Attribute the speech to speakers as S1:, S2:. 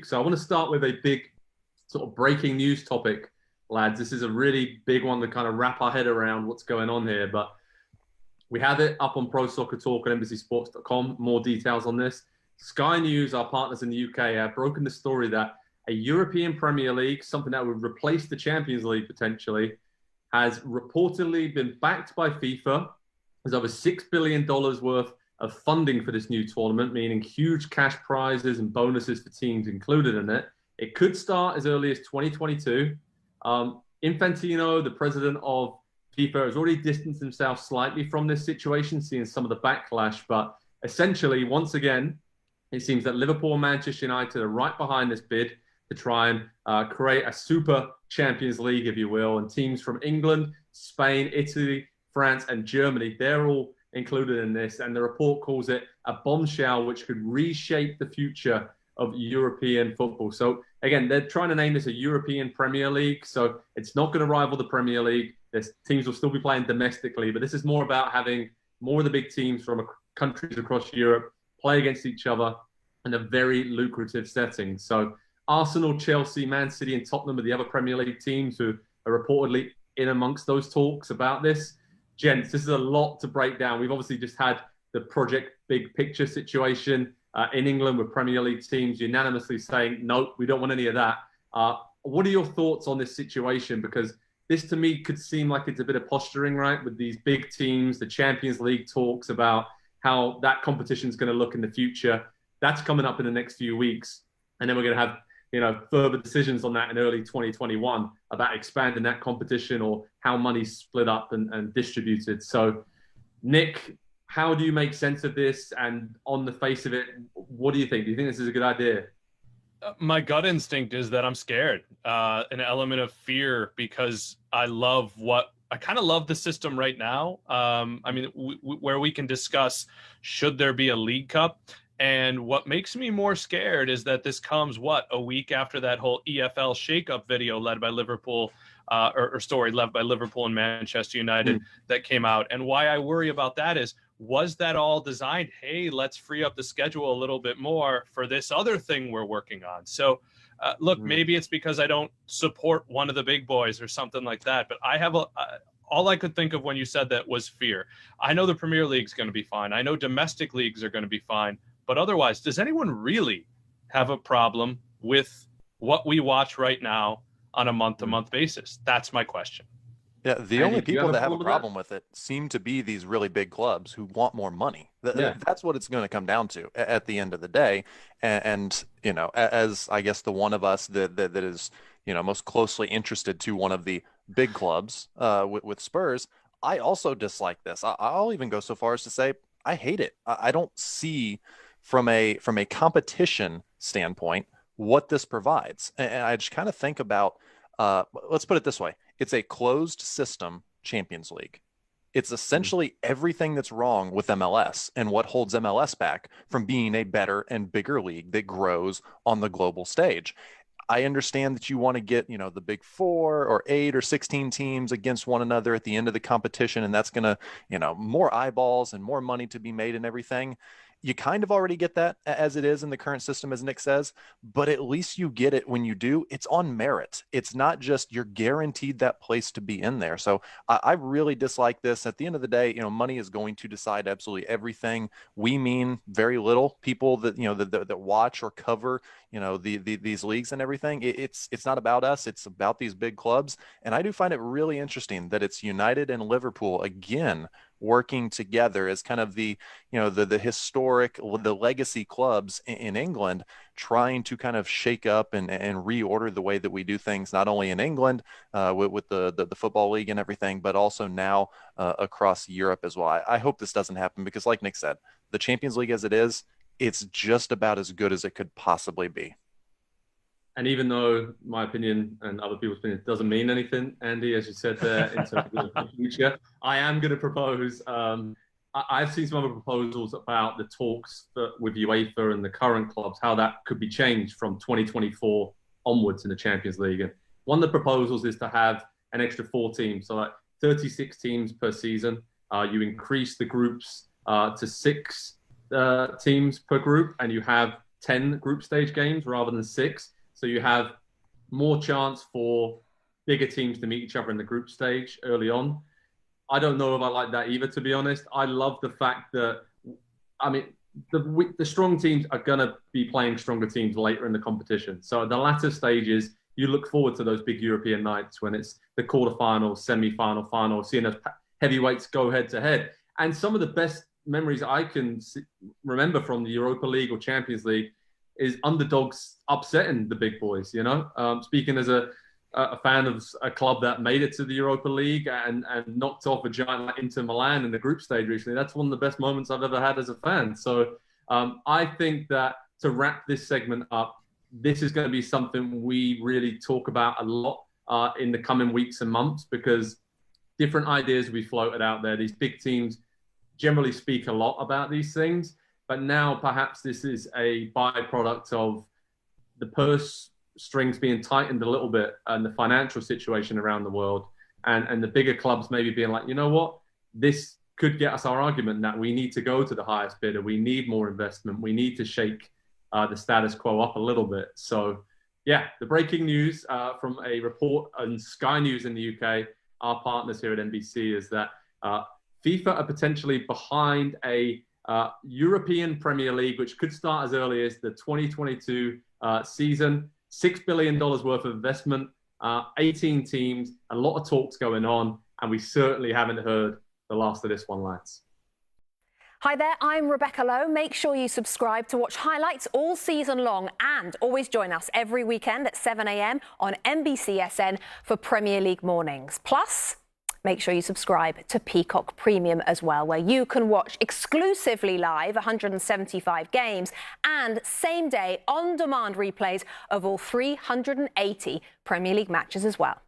S1: So I want to start with a big sort of breaking news topic, lads. This is a really big one to kind of wrap our head around what's going on here. But we have it up on Pro Soccer Talk at NBCSports.com. More details on this. Sky News, our partners in the UK, have broken the story that a European Premier League, something that would replace the Champions League potentially, has reportedly been backed by FIFA. There's over $6 billion worth of funding for this new tournament, meaning huge cash prizes and bonuses for teams included in it. It could start as early as 2022. Infantino, the president of FIFA, has already distanced himself slightly from this situation, seeing some of the backlash. But essentially, once again, it seems that Liverpool and Manchester United are right behind this bid to try and create a super Champions League, if you will. And teams from England, Spain, Italy, France, and Germany, they're all included in this. And the report calls it a bombshell which could reshape the future of European football. So again, they're trying to name this a European Premier League. So it's not going to rival the Premier League. There's teams will still be playing domestically, but this is more about having more of the big teams from countries across Europe play against each other in a very lucrative setting. So Arsenal, Chelsea, Man City, and Tottenham are the other Premier League teams who are reportedly in amongst those talks about this. Gents, this is a lot to break down. We've obviously just had the Project Big Picture situation in England with Premier League teams unanimously saying, no, we don't want any of that. What are your thoughts on this situation? Because this to me could seem like it's a bit of posturing, right? With these big teams, the Champions League talks about how that competition is going to look in the future. That's coming up in the next few weeks. And then we're going to have further decisions on that in early 2021 about expanding that competition or how money's split up and distributed. So, Nick, how do you make sense of this? And on the face of it, what do you think? Do you think this is a good idea?
S2: My gut instinct is that I'm scared, an element of fear, because I kind of love the system right now. I mean, where we can discuss, should there be a League Cup? And what makes me more scared is that this comes, a week after that whole EFL shakeup video led by Liverpool, or story led by Liverpool and Manchester United that came out. And why I worry about that is, was that all designed? Hey, let's free up the schedule a little bit more for this other thing we're working on. So, look, maybe it's because I don't support one of the big boys or something like that. But I have all I could think of when you said that was fear. I know the Premier League's going to be fine. I know domestic leagues are going to be fine. But otherwise, does anyone really have a problem with what we watch right now on a month-to-month basis? That's my question.
S3: Yeah, the only people that have a problem with it seem to be these really big clubs who want more money. That's what it's going to come down to at the end of the day. And as I guess the one of us that is, most closely interested to one of the big clubs with Spurs, I also dislike this. I'll even go so far as to say I hate it. I don't see from a competition standpoint what this provides. And I just kind of think about, let's put it this way. It's a closed system Champions League. It's essentially everything that's wrong with MLS and what holds MLS back from being a better and bigger league that grows on the global stage. I understand that you want to get, the big 4 or 8 or 16 teams against one another at the end of the competition. And that's going to, more eyeballs and more money to be made and everything. You kind of already get that as it is in the current system, as Nick says, but at least you get it when you do. It's on merit. It's not just you're guaranteed that place to be in there. So I really dislike this. At the end of the day, money is going to decide absolutely everything. We mean very little. People that, that watch or cover, these leagues and everything. It's not about us. It's about these big clubs. And I do find it really interesting that it's United and Liverpool again working together as kind of the historic, the legacy clubs in England, trying to kind of shake up and reorder the way that we do things, not only in England with the football league and everything, but also now across Europe as well. I hope this doesn't happen because, like Nick said, the Champions League as it is, it's just about as good as it could possibly be.
S1: And even though my opinion and other people's opinion doesn't mean anything, Andy, as you said there, in terms of the future, I am going to propose. I've seen some other proposals about the talks with UEFA and the current clubs, how that could be changed from 2024 onwards in the Champions League. And one of the proposals is to have an extra 4 teams, so like 36 teams per season. You increase the groups to 6 teams per group, and you have 10 group stage games rather than 6. So you have more chance for bigger teams to meet each other in the group stage early on. I don't know if I like that either, to be honest. I love the fact that, I mean, the strong teams are going to be playing stronger teams later in the competition. So at the latter stages, you look forward to those big European nights when it's the quarterfinals, semi-final, final, seeing those heavyweights go head-to-head. And some of the best memories I can remember from the Europa League or Champions League is underdogs upsetting the big boys, you know? Speaking as a fan of a club that made it to the Europa League and knocked off a giant like Inter Milan in the group stage recently, that's one of the best moments I've ever had as a fan. So I think that to wrap this segment up, this is going to be something we really talk about a lot in the coming weeks and months, because different ideas will be floated out there. These big teams generally speak a lot about these things, but now perhaps this is a byproduct of the purse strings being tightened a little bit and the financial situation around the world, and the bigger clubs maybe being like, you know what, this could get us our argument that we need to go to the highest bidder, we need more investment, we need to shake the status quo up a little bit. So yeah, the breaking news from a report on Sky News in the UK, our partners here at NBC, is that FIFA are potentially behind a European Premier League, which could start as early as the 2022 season. $6 billion worth of investment, 18 teams, a lot of talks going on, and we certainly haven't heard the last of this one, lads.
S4: Hi there, I'm Rebecca Lowe. Make sure you subscribe to watch highlights all season long, and always join us every weekend at 7 a.m. on NBCSN for Premier League mornings. Plus, make sure you subscribe to Peacock Premium as well, where you can watch exclusively live 175 games and same-day on-demand replays of all 380 Premier League matches as well.